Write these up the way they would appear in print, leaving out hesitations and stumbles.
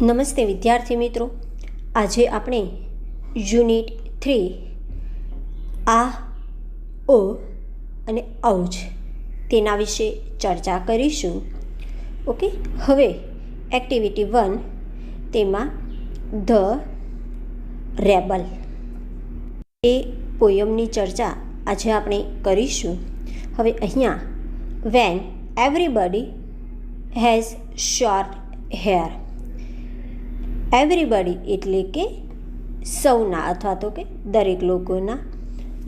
નમસ્તે વિદ્યાર્થી મિત્રો, આજે આપણે યુનિટ 3 આ ઓ અને ઔજ તેના વિશે ચર્ચા કરીશું. ઓકે, હવે એક્ટિવિટી 1 તેમાં ધ રેબલ એ પોયમની ચર્ચા આજે આપણે કરીશું. હવે અહીંયા when everybody has short hair, everybody એટલે કે સૌના અથવા તો કે દરેક લોકોના,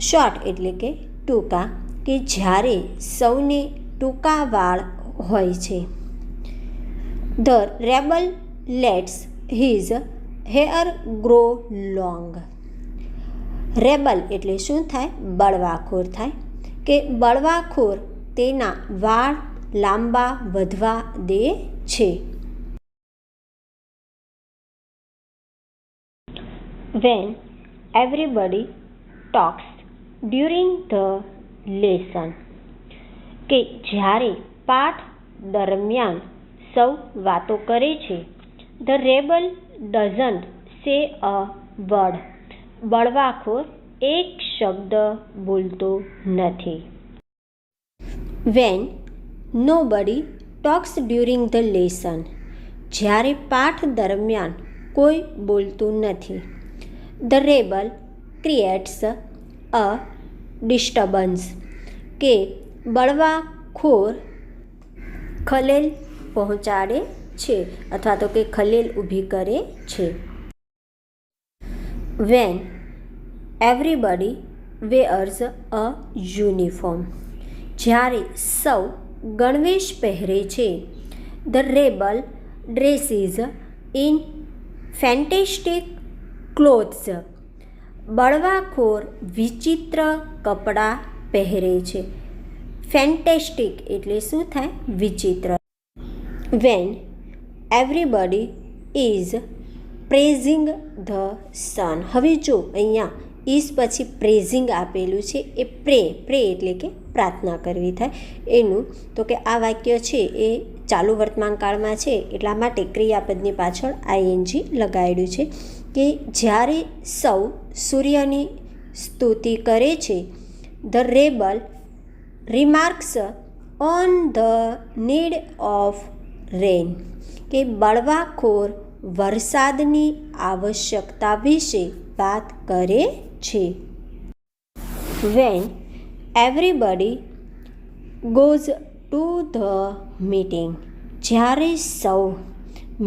શોર્ટ એટલે કે ટૂંકા, કે જ્યારે સૌને ટૂંકા વાળ હોય છે. The rebel let's his hair grow long. Rebel એટલે શું થાય? બળવાખોર થાય, કે બળવાખોર તેના વાળ લાંબા વધવા દે છે. When everybody talks during the lesson, કે જ્યારે પાઠ દરમિયાન સૌ વાતો કરે છે. The rebel doesn't say a word, બળવાખોર એક શબ્દ બોલતો નથી. When nobody talks during the lesson, જ્યારે પાઠ દરમિયાન કોઈ બોલતું નથી. The rebel creates a disturbance, કે બળવાખોર ખલેલ પહોંચાડે છે અથવા તો કે ખલેલ ઊભી કરે છે. When everybody wears a uniform, જ્યારે સૌ ગણવેશ પહેરે છે. The rebel dresses in fantastic clothes, બળવાખોર વિચિત્ર કપડાં પહેરે છે. ફેન્ટેસ્ટિક એટલે શું થાય? વિચિત્ર. When everybody is praising the sun. હવે જો અહીંયા ઇઝ પછી પ્રેઝિંગ આપેલું છે, એ પ્રે એટલે કે પ્રાર્થના કરવી થાય એનું. તો કે આ વાક્ય છે એ ચાલુ વર્તમાનકાળમાં છે, એટલા માટે ક્રિયાપદની પાછળ આઈએનજી લગાડ્યું છે. કે જ્યારે સૌ સૂર્યની સ્તુતિ કરે છે. The rebel remarks on the need of rain, કે બળવાખોર વરસાદની આવશ્યકતા વિશે વાત કરે છે. When everybody goes to the meeting, જ્યારે સૌ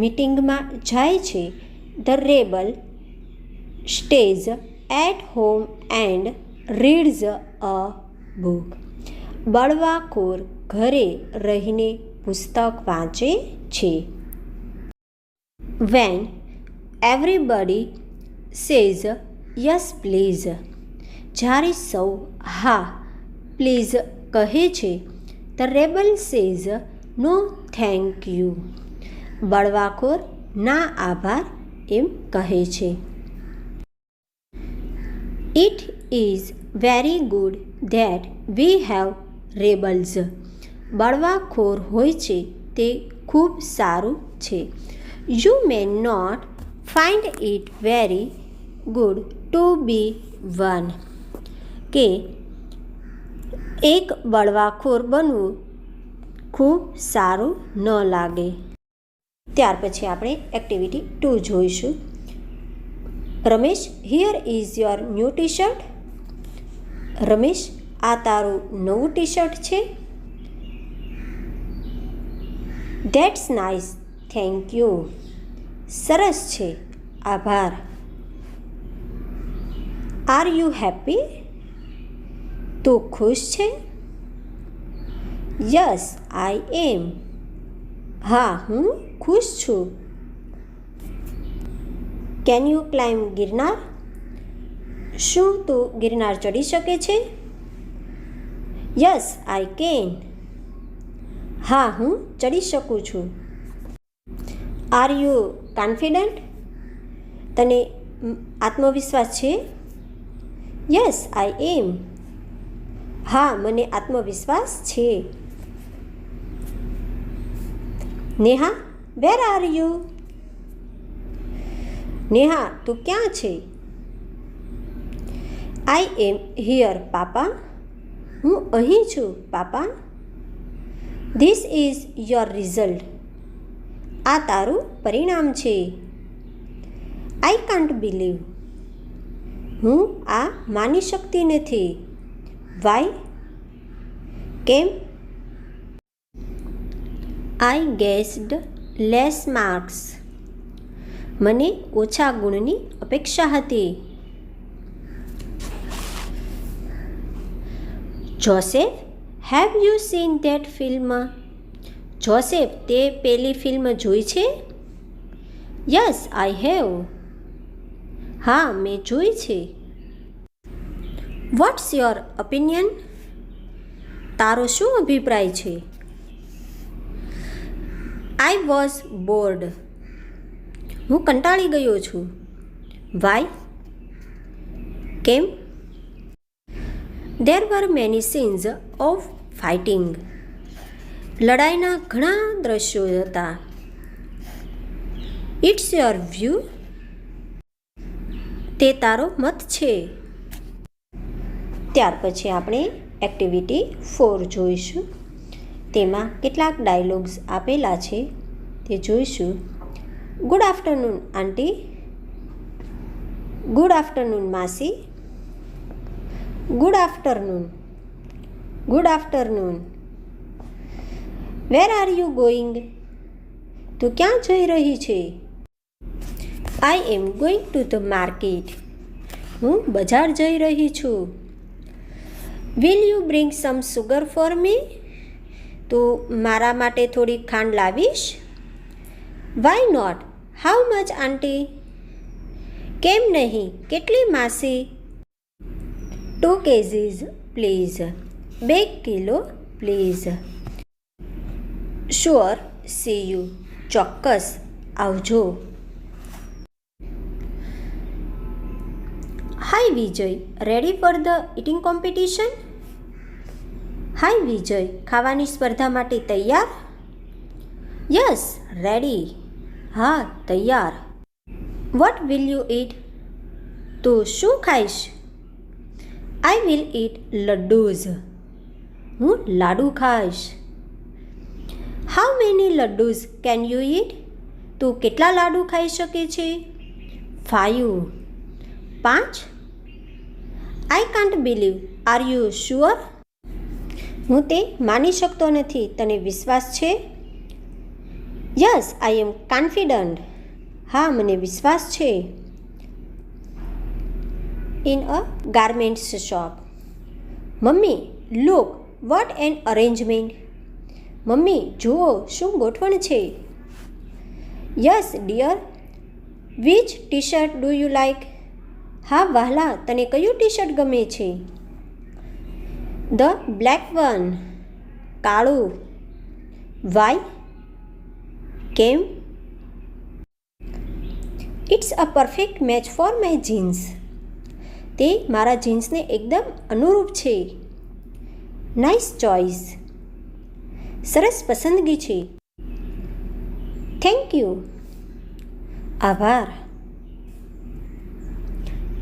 મીટિંગમાં જાય છે. The rebel stays at home and reads a book, બળવાખોર ઘરે રહીને પુસ્તક વાંચે છે. When everybody says yes please, જ્યારે સૌ હા પ્લીઝ કહે છે. The rebel says no thank you, બળવાખોર ના આભાર એમ કહે છે. It is very good that we have rebels, બળવાખોર હોય છે તે ખૂબ સારું છે. You may not find it very good to be one, કે એક બળવાખોર બનવું ખૂબ સારું ન લાગે. ત્યાર પછી આપણે એક્ટિવિટી 2 જોઈશું. Ramesh, here is your new T shirt. Ramesh, આ તારું નવું ટી શર્ટ છે. ધેટ્સ નાઇસ થેન્ક યુ, સરસ છે આભાર. આર યુ હેપી, તું ખુશ છે. યસ આઈ એમ, હા હું ખુશ છું. કેન યુ ક્લાઇમ્બ ગિરનાર, શું તું ગિરનાર ચડી શકે છે. યસ આઈ કેન, હા હું ચડી શકું છું. આર યુ કોન્ફિડન્ટ, તને આત્મવિશ્વાસ છે. યસ આઈ એમ, હા, મને આત્મવિશ્વાસ છે. Neha, where are you? Neha, તું ક્યાં છે? I am here papa. હું અહીં છું પાપા. This is your result. આ તારું પરિણામ છે. I can't believe. હું આ માની શકતી નથી. વાય? કેમ? I guessed less marks. મને ઓછા ગુણની અપેક્ષા હતી. Joseph, have you seen that film? Joseph, તે પેલી ફિલ્મ જોઈ છે? Yes, I have. હા, મેં જોઈ છે. What's your opinion? તારો શું અભિપ્રાય છે? I was bored. હું કંટાળી ગયો છું. વાય? કેમ? There were many scenes of fighting. લડાઈના ઘણા દ્રશ્યો હતા. It's your view. તે તારો મત છે. ત્યાર પછી આપણે એક્ટિવિટી 4 જોઈશું. તેમાં કેટલાક ડાયલોગ્સ આપેલા છે તે જોઈશું. Good afternoon aunty. Good afternoon માસી. Good afternoon. Good afternoon. Where are you going? તું ક્યાં જઈ રહી છે? I am going to the market. હું બજાર જઈ રહી છું. Will you bring some sugar for me? તું મારા માટે થોડી ખાંડ લાવીશ? Why not? How much aunty? કેમ નહીં? કેટલી માસી? 2 kgs પ્લીઝ. 2 કિલો પ્લીઝ. Sure, see you. ચોક્કસ, આવજો. Hi Vijay, ready for the eating competition? Hi Vijay, ખાવાની સ્પર્ધા માટે તૈયાર? Yes, ready. હા, તૈયાર. What will you eat? તું શું ખાઈશ? I will eat laddoos. હું લાડુ ખાઈશ. How many laddoos can you eat? તું કેટલા લાડુ ખાઈ શકે છે? 5. 5? I can't believe. Are you sure? હું તે માની શકતો નથી. તને વિશ્વાસ છે? Yes, I am confident. હા, મને વિશ્વાસ છે. In a garments shop. Mummy, look what an arrangement. Mummy, જુઓ શું ગોઠવણ છે. Yes dear. Which T shirt do you like? હા વહાલા, તને કયું ટી શર્ટ ગમે છે? The black one. કાળું. વાય? કેમ? It's a perfect match for my jeans. તે મારા જીન્સને એકદમ અનુરૂપ છે. Nice choice. સરસ પસંદગી છે. Thank you. આભાર.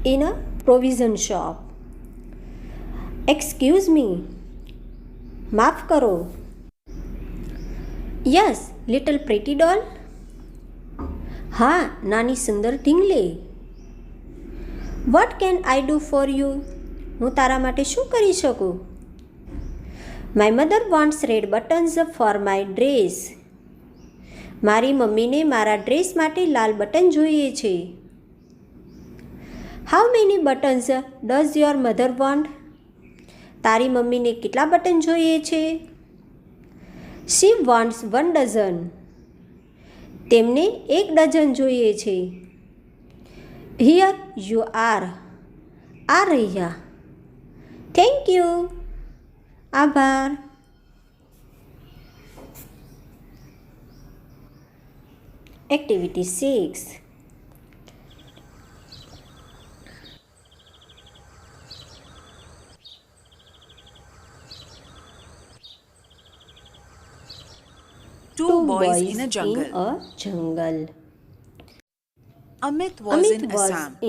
In a provision shop. Excuse me. માફ કરો. Yes, little pretty doll. હા, નાની સુંદર ઢીંગલી. What can I do for you? હું તારા માટે શું કરી શકું? My mother wants red buttons for my dress. મારી મમ્મીને મારા ડ્રેસ માટે લાલ બટન જોઈએ છે. How many buttons does your mother want? તારી મમ્મીને કેટલા બટન જોઈએ છે? શી વોન્ટ્સ 1 ડઝન. તેમને 1 ડઝન જોઈએ છે. Here you are. આ રહ્યા. Thank you. આભાર. Activity 6. Two boys in a jungle. Amit was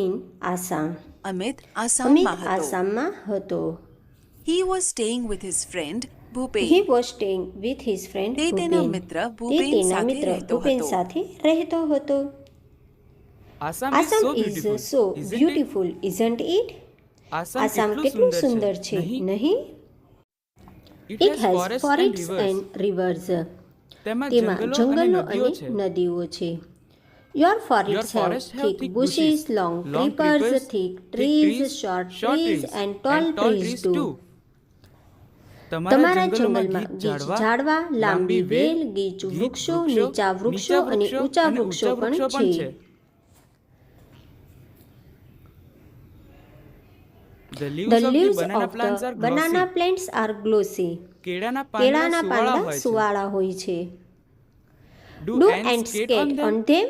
in Assam. Amit આસામમાં હતો. He was staying with his friend Bhupen. તે તેના મિત્ર ભૂપેન સાથે રહેતો હતો. Assam is so beautiful, isn't it? Assam કેટલું સુંદર છે, નહીં? It has forests and rivers. તેમાં જંગલો અને નદીઓ છે. Your forests have thick bushes, long creepers, thick trees, short trees and tall trees too. તમારા જંગલમાં ગીચ ઝાડવા, લાંબી વેલ, ગીચું વૃક્ષો, નીચા વૃક્ષો અને ઊંચા વૃક્ષો પણ છે. The leaves of the banana plants are glossy. કેળાના પાંદડા સુવાળા હોય છે. Do ants skate on them?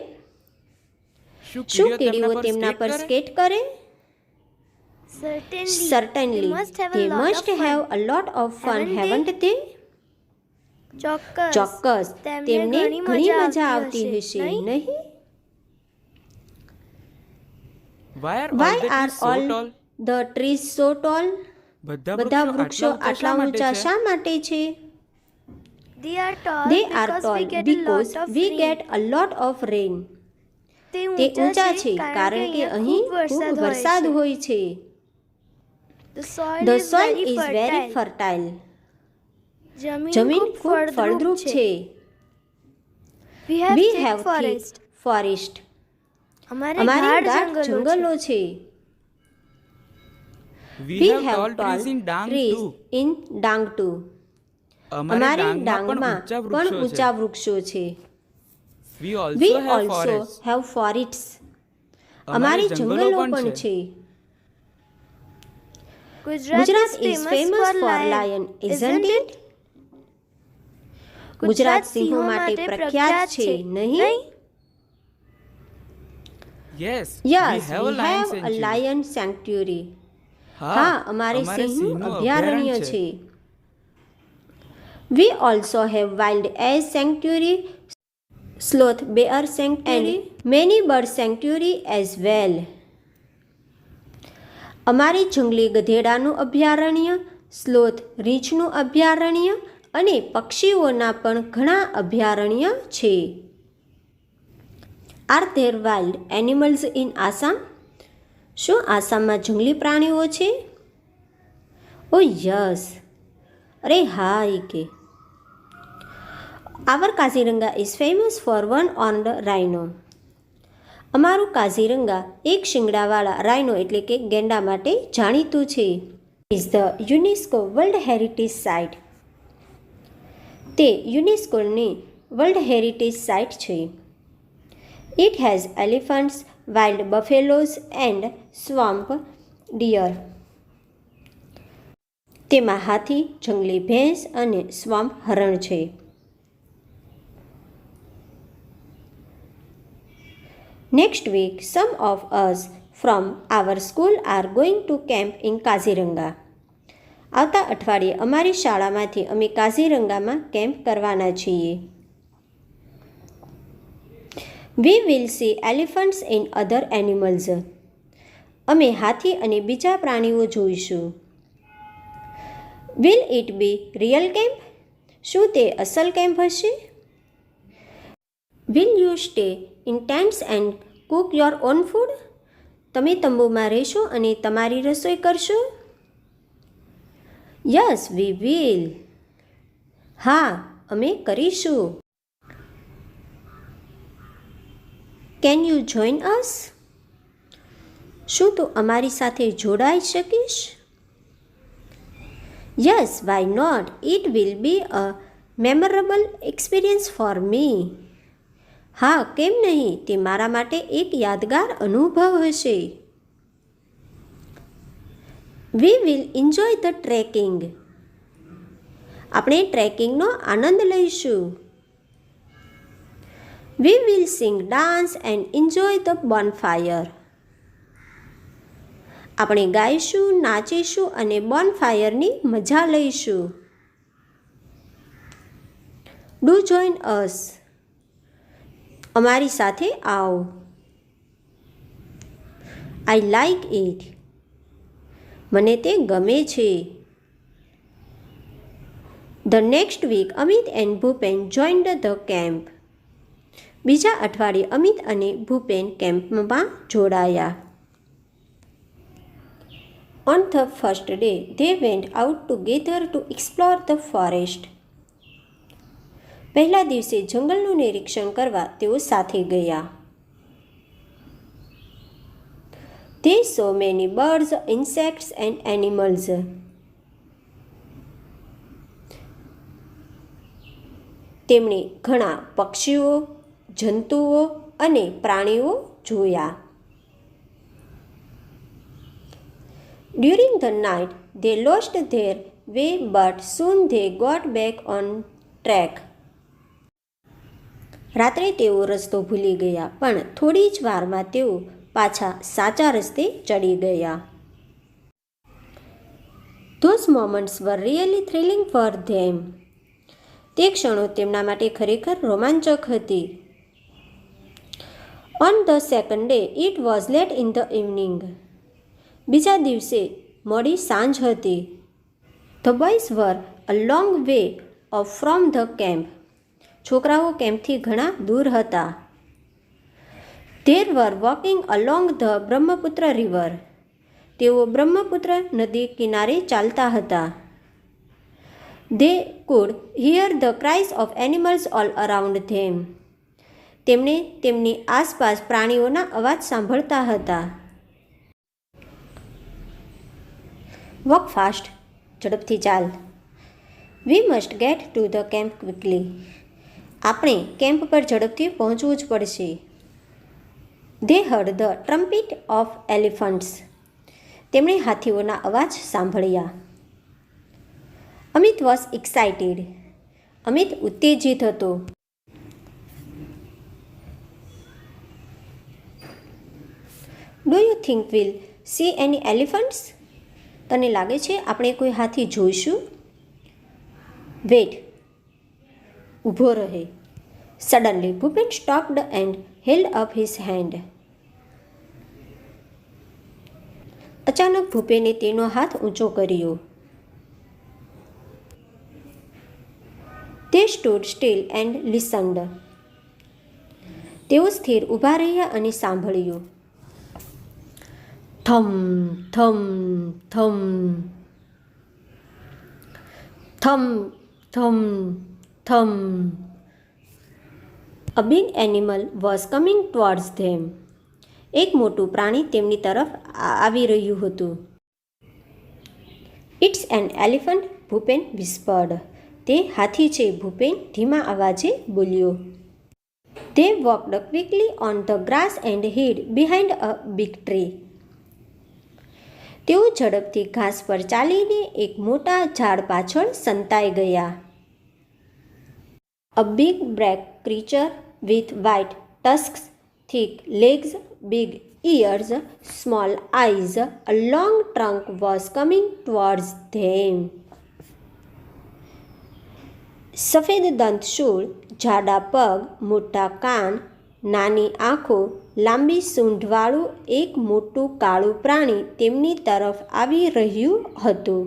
શું કીડીઓ તેમના પર સ્કેટ કરે? Certainly. They must have a lot of fun, haven't they? ચોક્કસ. તેમને ઘણી મજા આવતી હશે, નહીં? Why are all the trees so tall? બધા વૃક્ષો આટલા ઊંચા શા માટે છે? They are tall because we get a lot of rain. તે ઊંચા છે કારણ કે અહીં ખૂબ વરસાદ હોય છે. The soil is very fertile. જમીન ખૂબ ફળદ્રુપ છે. We have thick forest. અમારી ગાઢ જંગલો છે. We have tall trees in Dang too. અમારે ડાંગમાં પણ ઊંચા વૃક્ષો છે. We also have forests. અમારે જંગલો પણ છે. Gujarat is famous for lion, isn't it? Gujarat સિંહો માટે પ્રખ્યાત છે, નહીં? Yes, we have a lion sanctuary. હા, અમારે સિંહનું અભયારણ્ય છે. We also have wild ass sanctuary, sloth bear sanctuary, and many bird sanctuary as well. અમારી જંગલી ગધેડાનું અભયારણ્ય, સ્લોથ રીંછનું અભયારણ્ય અને પક્ષીઓના પણ ઘણા અભયારણ્ય છે. Are there wild animals in Assam? શું આસામમાં જંગલી પ્રાણીઓ છે? Oh yes. અરે હા કે. Our Kaziranga is famous for one-horned rhino. અમારું કાઝીરંગા એક શિંગડાવાળા રાઇનો એટલે કે ગેંડા માટે જાણીતું છે. Is the UNESCO world heritage site. તે યુનેસ્કોની વર્લ્ડ હેરિટેજ સાઇટ છે. It has elephants, wild buffaloes and swamp deer. તેમાં હાથી, જંગલી ભેંસ અને સ્વામ્પ હરણ છે. Next week, some of us from our school are going to camp in Kaziranga. આવતા અઠવાડિયે અમારી શાળામાંથી અમે કાઝીરંગામાં કેમ્પ કરવાના છીએ. We will see elephants and other animals. અમે હાથી અને બીજા પ્રાણીઓ જોઈશું. Will it be real camp? શું તે અસલ કેમ્પ હશે? Will you stay in tents and cook your own food? તમે તંબુમાં રહેશો અને તમારી રસોઈ કરશો? Yes, we will. હા, અમે કરીશું. Can you join us? શું તું અમારી સાથે જોડાઈ શકીશ? Yes, why not? It will be a memorable experience for me. હા, કેમ નહીં? તે મારા માટે એક યાદગાર અનુભવ હશે. We will enjoy the trekking. આપણે ટ્રેકિંગનો આનંદ લઈશું. We will sing, dance and enjoy the bonfire. આપણે ગાઈશું, નાચીશું અને બોનફાયરની મજા લઈશું. Do join us. અમારી સાથે આવો. I like it. મને તે ગમે છે. The next week Amit and Bhupen joined the camp. બીજા અઠવાડિયે અમિત અને ભૂપેન કેમ્પમાં જોડાયા. On the first day, they went out together to explore the forest. પહેલા દિવસે જંગલનું નિરીક્ષણ કરવા તેઓ સાથે ગયા. They saw many birds, insects and animals. તેમણે ઘણા પક્ષીઓ, જંતુઓ અને પ્રાણીઓ જોયા. During the night, they lost their way, but soon they got back on track. રાત્રે તેઓ રસ્તો ભૂલી ગયા, પણ થોડી જ વારમાં તેઓ પાછા સાચા રસ્તે ચડી ગયા. Those moments were really thrilling for them. તે ક્ષણો તેમના માટે ખરેખર રોમાંચક હતી. On the second day, it was late in the evening. બીજા દિવસે મોડી સાંજ હતી. The boys were a long way off from the camp. છોકરાઓ કેમ્પથી ઘણા દૂર હતા. They were walking along the Brahmaputra river. તેઓ બ્રહ્મપુત્ર નદી કિનારે ચાલતા હતા. They could hear the cries of animals all around them. તેમણે તેમની આસપાસ પ્રાણીઓના અવાજ સાંભળતા હતા. Walk fast. ઝડપથી ચાલ. We must get to the camp quickly. આપણે કેમ્પ પર ઝડપથી પહોંચવું જ પડશે. They heard the trumpet of elephants. તેમણે હાથીઓના અવાજ સાંભળ્યા. Amit was excited. અમિત ઉત્તેજિત હતો. Do you think we'll see any elephants? તને લાગે છે આપણે કોઈ હાથી જોઈશું? વેટ. ઊભો રહે. Suddenly Bhupen stopped and held up his hand. અચાનક ભૂપેને તેનો હાથ ઊંચો કર્યો. They stood still and listened. તેઓ સ્થિર ઊભા રહ્યા અને સાંભળ્યું. થમ થમ થમ થમ થમ થમ. A big animal was coming towards them. એક મોટું પ્રાણી તેમની તરફ આવી રહ્યું હતું. It's an elephant, Bhupen whispered. તે હાથી છે, ભૂપેન ધીમા અવાજે બોલ્યો. They walked quickly on the grass and hid behind a big tree. તેઓ ઝડપથી ઘાસ પર ચાલીને એક મોટા ઝાડ પાછળ સંતાઈ ગયા. A big black creature with white tusks, thick legs, big ears, small eyes, a long trunk was coming towards them. સફેદ દંતશૂળ, જાડા પગ, મોટા કાન, નાની આંખો, લાંબી સૂંઢવાળું એક મોટું કાળું પ્રાણી તેમની તરફ આવી રહ્યું હતું.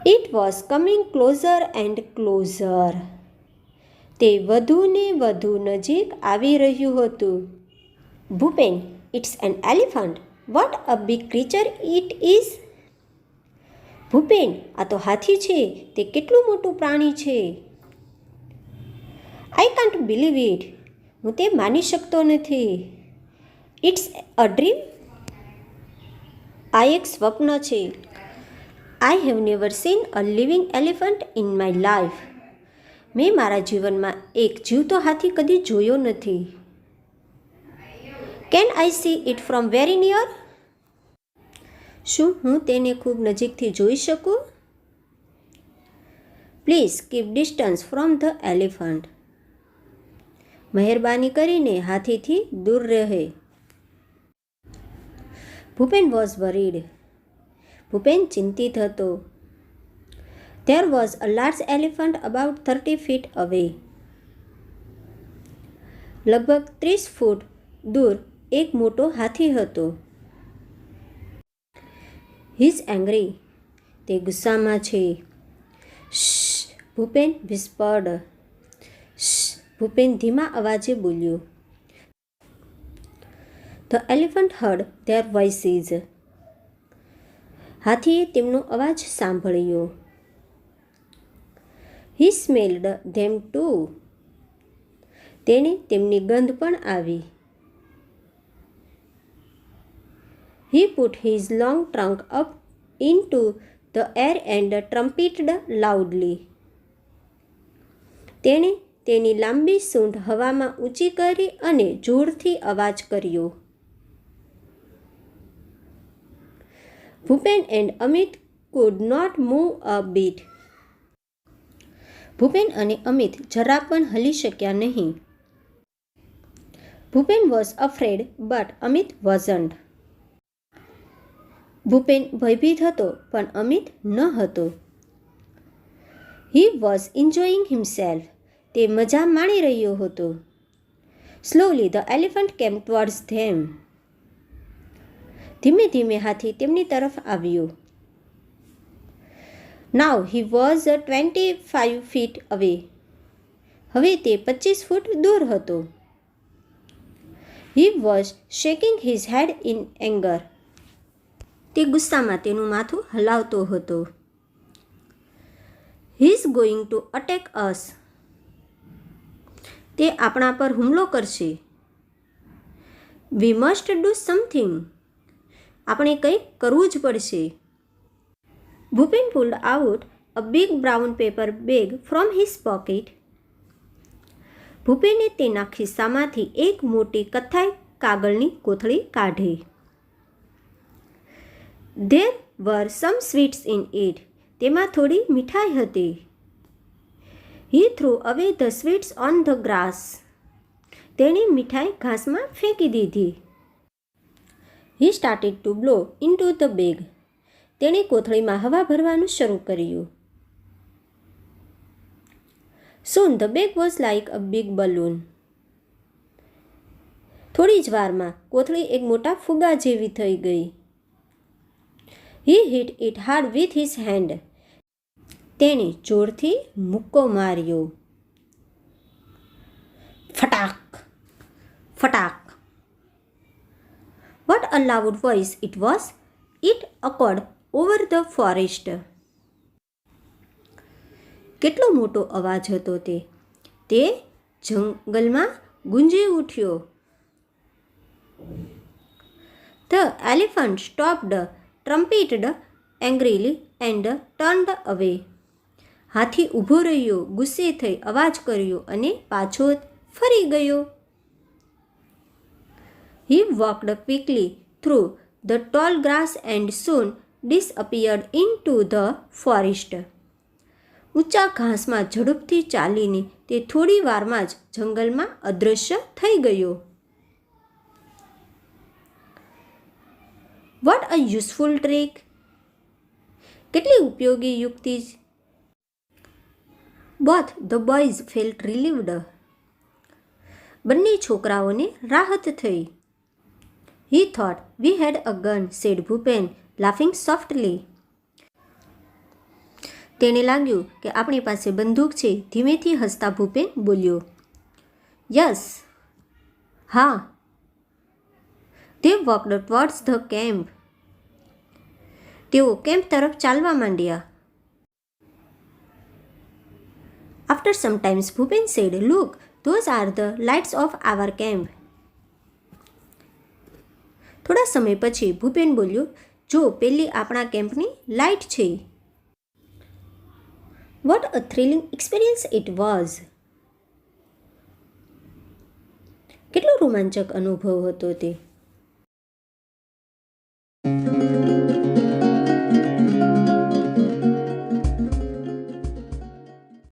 It was coming closer and closer. તે વધુ ને વધુ નજીક આવી રહ્યું હતું. Bhupen, it's an elephant. What a big creature it is. Bhupen, આ તો હાથી છે. તે કેટલું મોટું પ્રાણી છે. I can't believe it. હું તે માની શકતો નથી. It's a dream. આ એક સ્વપ્ન છે. I have never seen a living elephant in my life. મેં મારા જીવનમાં એક જીવતો હાથી કદી જોયો નથી. Can I see it from very near? શું હું તેને ખૂબ નજીકથી જોઈ શકું? Please keep distance from the elephant. મહેરબાની કરીને હાથીથી દૂર રહે. Bhupen was worried. ભૂપેન ચિંતિત હતો. There was a large elephant about 30 feet away. લગભગ 30 ફૂટ દૂર એક મોટો હાથી હતો. He is angry. તે ગુસ્સામાં છે. Shh, Bhupen whispered. Shh, Bhupen ધીમા અવાજે બોલ્યો. The elephant heard their voices. હાથીએ તેમનો અવાજ સાંભળ્યો. He smelled them too. તેને તેમની ગંધ પણ આવી. He put his long trunk up into the air and trumpeted loudly. તેણે તેની લાંબી સૂંઢ હવામાં ઊંચી કરી અને જોરથી અવાજ કર્યો. Bhupen and Amit could not move a bit. Bhupen અને અમિત જરા પણ હલી શક્યા નહીં. Bhupen was afraid but Amit wasn't. Bhupen ભયભીત હતો પણ અમિત ન હતો. He was enjoying himself. તે મજા માણી રહ્યો હતો. Slowly the elephant came towards them. ધીમે ધીમે હાથી તેમની તરફ આવ્યો. Now he was 25 feet away. હવે તે 25 ફૂટ દૂર હતો. He was shaking his head in anger. તે ગુસ્સામાં તેનું માથું હલાવતો હતો. He is going to attack us. તે આપણા પર હુમલો કરશે. We must do something. આપણે કંઈક કરવું જ પડશે. Bhupen pulled out a big brown paper bag from his pocket. ભૂપેને તેના ખિસ્સામાંથી એક મોટી કથ્થાઈ કાગળની કોથળી કાઢી. There were some sweets in it. તેમાં થોડી મીઠાઈ હતી. He threw away the sweets on the grass. તેણે મીઠાઈ ઘાસમાં ફેંકી દીધી. He started to blow into the bag. તેણે કોથળીમાં હવા ભરવાનું શરૂ કર્યું. Soon the bag was like a big balloon. થોડી જ વારમાં કોથળી એક મોટા ફુગા જેવી થઈ ગઈ. He hit it hard with his hand. તેણે જોરથી મુક્કો માર્યો. ફટાક ફટાક. What a loud voice it was. It echoed over the forest. કેટલો મોટો અવાજ હતો તે. તે જંગલમાં ગુંજી ઉઠ્યો. The elephant stopped, trumpeted angrily and turned away. હાથી ઊભો રહ્યો, ગુસ્સે થઈ અવાજ કર્યો અને પાછો ફરી ગયો. He walked quickly through the tall grass and soon disappeared into the forest. ઊંચા ઘાસમાં ઝડપથી ચાલીને તે થોડી વારમાં જ જંગલમાં અદૃશ્ય થઈ ગયો. What a useful trick! કેટલી ઉપયોગી યુક્તિ! Both the boys felt relieved. બંને છોકરાઓને રાહત થઈ. He thought we had a gun, said Bhupen, laughing softly. તેને લાગ્યું કે આપણી પાસે બંદૂક છે, ધીમેથી હસતા ભૂપેન બોલ્યો. Yes. હા. They walked towards the camp. તેઓ કેમ્પ તરફ ચાલવા માંડ્યા. After some time, Bhupen said, Look, those are the lights of our camp. થોડા સમય પછી ભૂપેન બોલ્યો, જો પેલી આપણા કેમ્પની લાઇટ છે. What a thrilling experience it was. કેટલો રોમાંચક અનુભવ હતો તે.